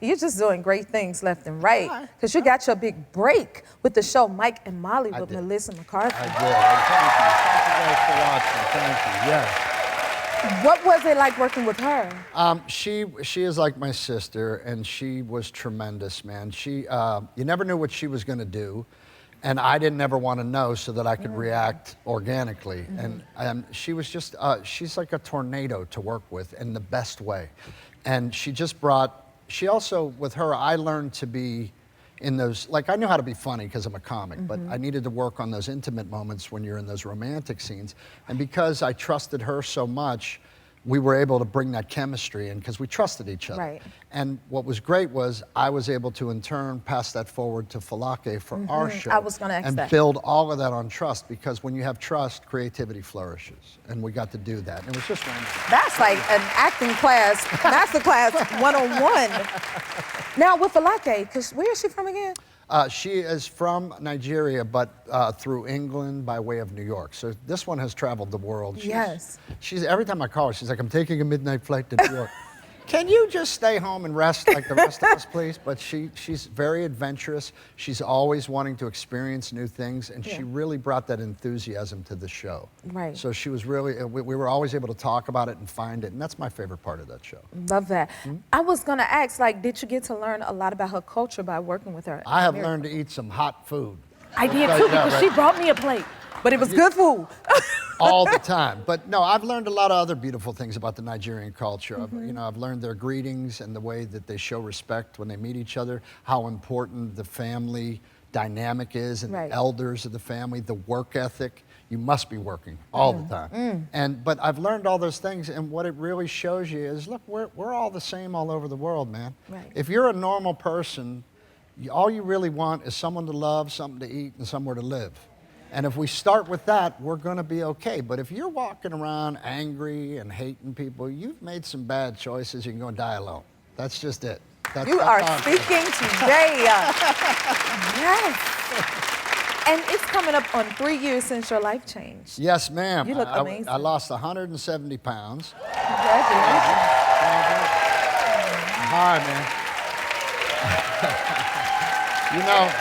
You're just doing great things left and right. Because you got your big break with the show Mike and Molly with Melissa McCarthy. I did. Thank you. Thank you guys for watching. Thank you. Yes. What was it like working with her? She is like my sister, and she was tremendous, man. You never knew what she was going to do, and I didn't ever want to know so that I could react organically. And she was just, she's like a tornado to work with in the best way. And she just brought, she also, with her, I learned to be in those, like I knew how to be funny because I'm a comic, but I needed to work on those intimate moments when you're in those romantic scenes. And because I trusted her so much, we were able to bring that chemistry in because we trusted each other. Right. And what was great was I was able to in turn pass that forward to Folake for our show. I was going to ask that. And build all of that on trust, because when you have trust, creativity flourishes. And we got to do that. And it was just wonderful. That's like an acting class, master class 101. Now with Folake, because where is she from again? She is from Nigeria, but through England by way of New York. So this one has traveled the world. She's every time I call her, she's like, I'm taking a midnight flight to New York. Can you just stay home and rest like the rest of us, please? But she's very adventurous. She's always wanting to experience new things, and she really brought that enthusiasm to the show. Right. So she was really, we were always able to talk about it and find it, and that's my favorite part of that show. Love that. I was gonna ask, like, did you get to learn a lot about her culture by working with her? I have learned to eat some hot food. I did too, because she brought me a plate, but it was good food. All the time. But no, I've learned a lot of other beautiful things about the Nigerian culture. You know, I've learned their greetings and the way that they show respect when they meet each other, how important the family dynamic is and the elders of the family, the work ethic. You must be working all the time. But I've learned all those things, and what it really shows you is, look, we're all the same all over the world, man. Right. If you're a normal person, all you really want is someone to love, something to eat, and somewhere to live. And if we start with that, we're going to be okay. But if you're walking around angry and hating people, you've made some bad choices. You can go and die alone. That's just it. You are speaking today. Yes. And it's coming up on 3 years since your life changed. Yes, ma'am. You look amazing. I lost 170 pounds. Congratulations. Hard, man. You know.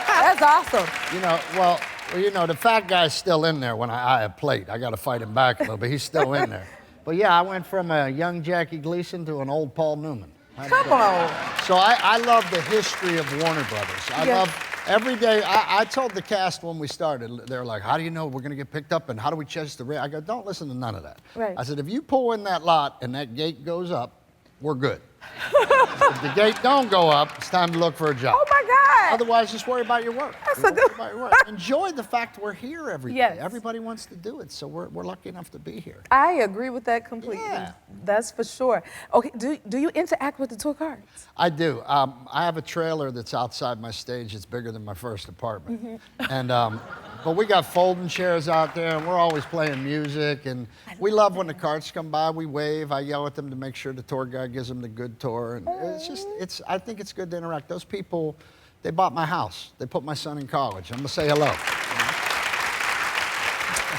That's awesome. You know, well, you know, the fat guy's still in there when I have plate. I got to fight him back a little bit. He's still in there. But yeah, I went from a young Jackie Gleason to an old Paul Newman. Come on. So I love the history of Warner Brothers. I love every day. I told the cast when we started, they were like, how do you know we're going to get picked up and how do we chase the rate? I go, don't listen to none of that. Right. I said, if you pull in that lot and that gate goes up, we're good. If the gate don't go up, it's time to look for a job. Oh my God. Otherwise, just worry about your work. That's a good Enjoy the fact we're here every day. Everybody wants to do it, so we're lucky enough to be here. I agree with that completely. Yeah. That's for sure. Okay, do you interact with the tour guards? I do. I have a trailer that's outside my stage. It's bigger than my first apartment. And but we got folding chairs out there, and we're always playing music. And we love when the carts come by. We wave. I yell at them to make sure the tour guide gives them the good tour. And I think it's good to interact. Those people, they bought my house. They put my son in college. I'm gonna say hello.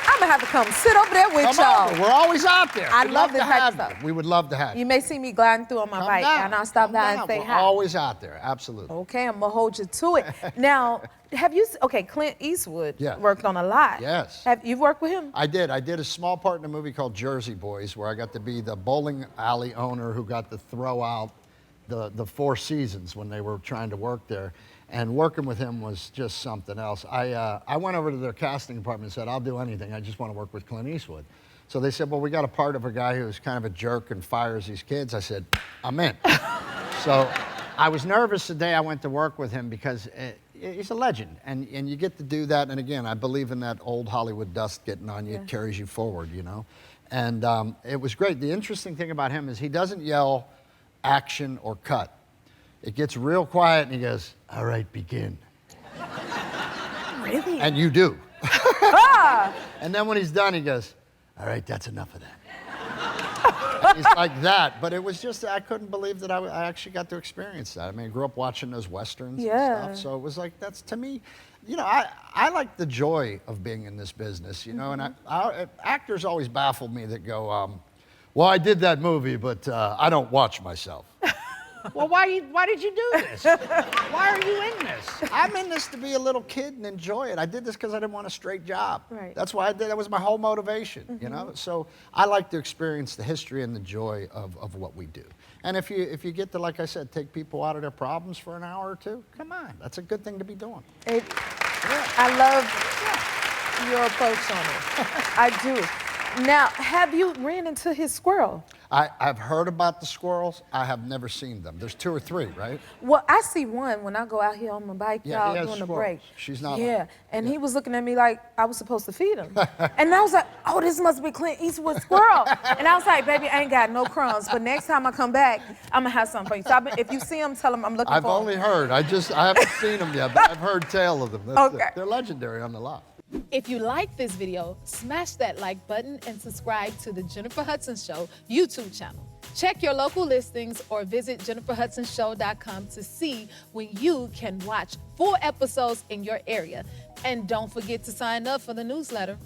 I'm gonna have to come sit over there with y'all. We're always out there. I love this type of stuff. We would love to have you. You may see me gliding through on my bike, and I'll stop down and say hi. We're always out there, absolutely. Okay, I'm gonna hold you to it. Now, Clint Eastwood worked on a lot. Yes. You've worked with him? I did. I did a small part in a movie called Jersey Boys, where I got to be the bowling alley owner who got to throw out the Four Seasons when they were trying to work there. And working with him was just something else. I went over to their casting department and said, I'll do anything. I just want to work with Clint Eastwood. So they said, well, we got a part of a guy who's kind of a jerk and fires these kids. I said, I'm in. So I was nervous the day I went to work with him because he's a legend. And you get to do that. And again, I believe in that old Hollywood dust getting on you. It carries you forward, you know. And it was great. The interesting thing about him is he doesn't yell action or cut. It gets real quiet and he goes, all right, begin. Really? And you do. And then when he's done, he goes, all right, that's enough of that. He's like that. But it was just, I couldn't believe that I actually got to experience that. I mean, I grew up watching those Westerns and stuff. So it was like, that's, to me, you know, I like the joy of being in this business, you know. And actors always baffle me that go, well, I did that movie, but I don't watch myself. Well, why did you do this? Why are you in this? I'm in this to be a little kid and enjoy it. I did this because I didn't want a straight job. Right. That's why I did. That was my whole motivation, you know? So I like to experience the history and the joy of what we do. And if you get to, like I said, take people out of their problems for an hour or two, come on, that's a good thing to be doing. I love your approach on it. I do. Now, have you ran into his squirrel? I've heard about the squirrels. I have never seen them. There's 2 or 3, right? Well, I see one when I go out here on my bike, Yeah, he y'all, has doing the squirrels. break. She's not. Yeah, and he was looking at me like I was supposed to feed him. And I was like, oh, this must be Clint Eastwood's squirrel. And I was like, baby, I ain't got no crumbs, but next time I come back, I'm gonna have something for you. So if you see him, tell him I'm looking I've for him. only heard. I haven't seen them yet, but I've heard tale of them. That's Okay. it. They're legendary on the lot. If you like this video, smash that like button and subscribe to the Jennifer Hudson Show YouTube channel. Check your local listings or visit jenniferhudsonshow.com to see when you can watch full episodes in your area. And don't forget to sign up for the newsletter.